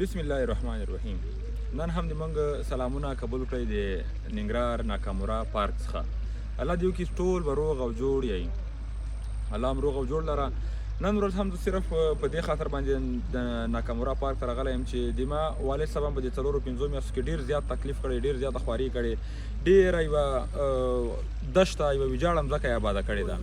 بسم الله الرحمن الرحیم. نن هم د موږ سلامونه قبول کړئ د ننګرهار ناکامورا پارک څخه. الله دې وکړي ټول به روغ او جوړ یئ. الله هم روغ او جوړ لره. نن ورځ هم زه صرف په دې خاطر باندې د ناکامورا پارک ته راغلی یم چې د ما والد صاحب هم په دې 4-5 میاشتو کې ډېر زیات تکلیف کړی، ډېر زیاته خواري کړې، ډېره یوه دشته یوه ویجاړه مځکه یې آباده کړې ده.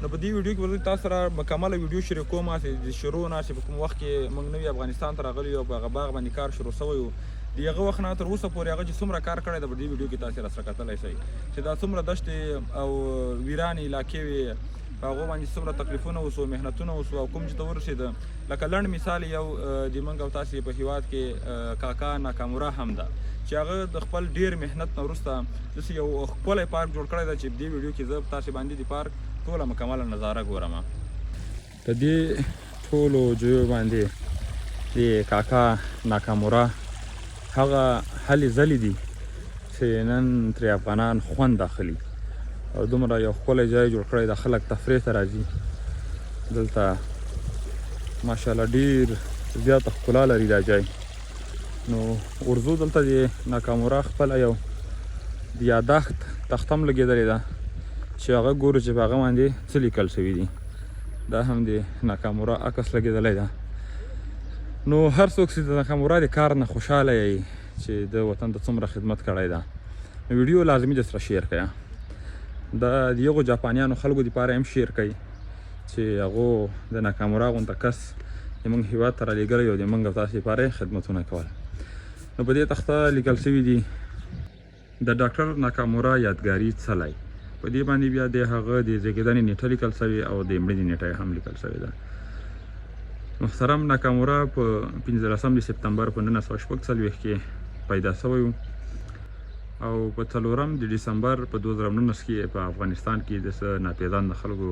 نو په دې ویډیو کې به تاسو سره مکمله ویډیو شریک کوم چې د شروع نه چې په کوم وخت کې موږ نوي افغانستان ته راغلي یو، په هغه باغ باندې کار شروع شوی و. د هغه وخت نه تر اوسه پورې هغه چې څومره کار کړی ده په دې ویډیو کې تاسو راسره کتلی شئ چې دا څومره دشتې او ویرانې علاقې وې، په هغو باندې څومره تکلیفونه وسو، محنتونه وسو او کوم چې ته ورسېده. لکه لنډ مثال یو د موږ او تاسې په هېواد کې کاکا ناکامورا هم ده چې هغه د خپل ډېر محنت نه وروسته داسې یو ښکلی پارک جوړ کړی ده چې په دې ویډیو کې زه تاسې باندې د پارک ټوله مکمله نظاره ګورم. په دې ټولو ځایو باندې د کاکا ناکامورا هغه هلې ځلې دي چې نن ترې افغانان خوند اخلي او دومره یو ښکلی ځای جوړ کړی د خلک تفریح ته راځي. دلته ماشاءالله ډېر زیاته ښکلا لري دا ځای. نو ورځو دلته د ناکامورا خپله یو د یاداښت تخته هم لګېدلې ده چې هغه ګورو چې په هغه باندې څه لیکل شوي دي. دا هم د ناکامورا عکس لګېدلی ده. نو هر څوک چې د ناکامورا د کار نه خوشحاله یې چې د وطن ته څومره خدمت کړی ده، نو ویډیو لازمي درسره شیر کړه. دا د یغو جاپانیانو خلکو دپاره هم شیر کوي چې هغو د ناکامورا غونته کس زموږ هېواد ته رالیږلی او د موږ او تاسې لپاره یې خدمتونه کول. نو په دې تخته لیکل شوي دي د ډاکټر ناکامورا یادګاري څلی. په دې باندې بیا د هغه د زیږېدنې نیټه لیکل شوې او د مړینې نیټه هم لیکل شوې ده. محترم ناکامورا په 15 سپتمبر په 1946 کې پیدا شوی و او په 4 د ډسمبر په 2019 کې په افغانستان کې د څه ناپېژانده خلکو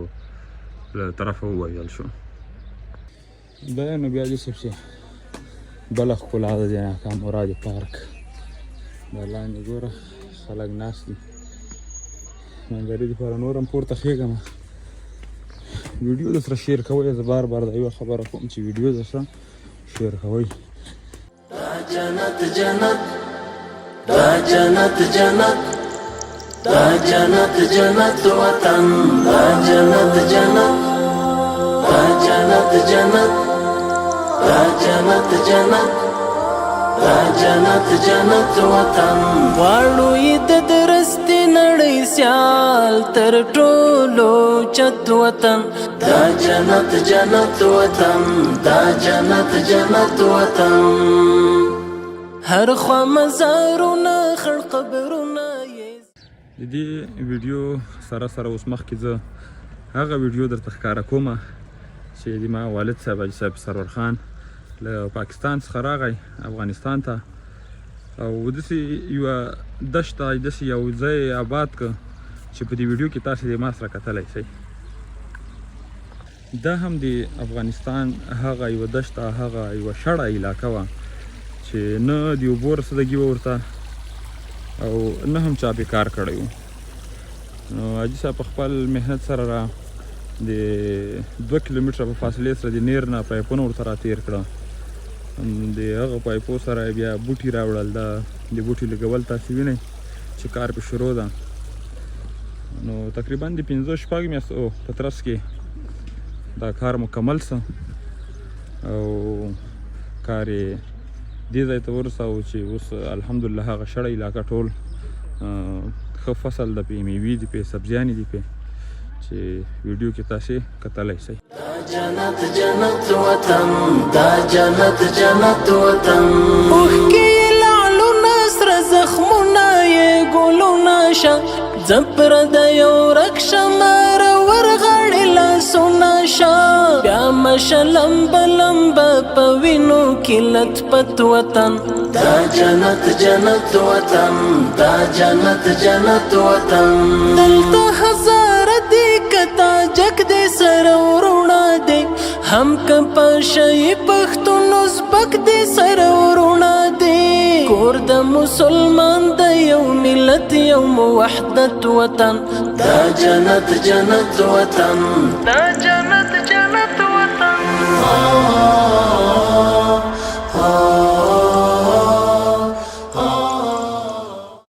له طرفه ووژل شو. دا نو بیا دې چې بله ښکلا ده د ناکامورا د پارک. دا لاندې ګوره خلک ناست دي. منظرې دپاره نور هم پورته خېږم. ویډیو درسره شیر کوئ. زه بار بار دا یوه خبره کوم چې ویډیو درسره شیر کوئ. دا جنت جنت، دا جنت جنت، دا جنت جنت وطن، دا جنت جنت، دا جنت جنت، دا جنت جنت، دا جنت جنت وطن. غواړو یې د درستې نړۍ سیال تر ټولو چت وطن، دا جنت جنت وطن، دا جنت جنت وطن. هر خوا مزارونه خړ قبرونه. د دې ویډیو سره سره اوس مخکې زه هغه ویډیو درته ښکاره کومه چې د ما والد صاحب حاجي صاحب سرور خان له پاکستان څخه راغی افغانستان ته او داسې یوه دشته داسې یو ځای آباد که چې په دې ویډیو کې تاسې د ما سره کتلی شئ. دا هم د افغانستان هغه یوه دشته، هغه یوه شړه علاقه وه چې نه د اوبو رسیدګي وه ورته او نه هم چا پې کار کړی و. نو حاجي صاحب په خپل محنت سره را د 2 کیلومتره په فاصلې سره د نیر نه پایپونه ورته راتېر کړه. د هغه پایپو سره بیا بوټي راوړل. دا د بوټي لګول تاسې وینئ چې کار پې شروع ده. نو تقریبا د 5-6 میاشتو په ترڅ کې دا کار مکمل سه او کار یې دې ځای ته ورساوه چې اوس الحمدلله هغه شړه علاقه ټول ښه فصل ده پې، میوې دي پې، سبزیانې دي پې چې ویډیو کې تاسې کتلی شئ. دا جنت جنت وطن، دا جنت جنت وطن. اوښکې یې لعلونه سره زخمونه یې ګلونه شه، ځه پردیو ورک شه ماره ورغاړې لاسونه شه. بیا مشه لمبه لمبه په وینو کې لطپت وطن، دا جنت جنت وطن، دا جنت جنت وطن. دلته هزاره دی کتا جک دی سره ورونه دی، هم که په شی پښتون ازبک دی سره ورونه دی. کور د مسلمان د یو ملت یو موحدت وطن، دا جنت جنت وطن، دا جنت جنت وطن.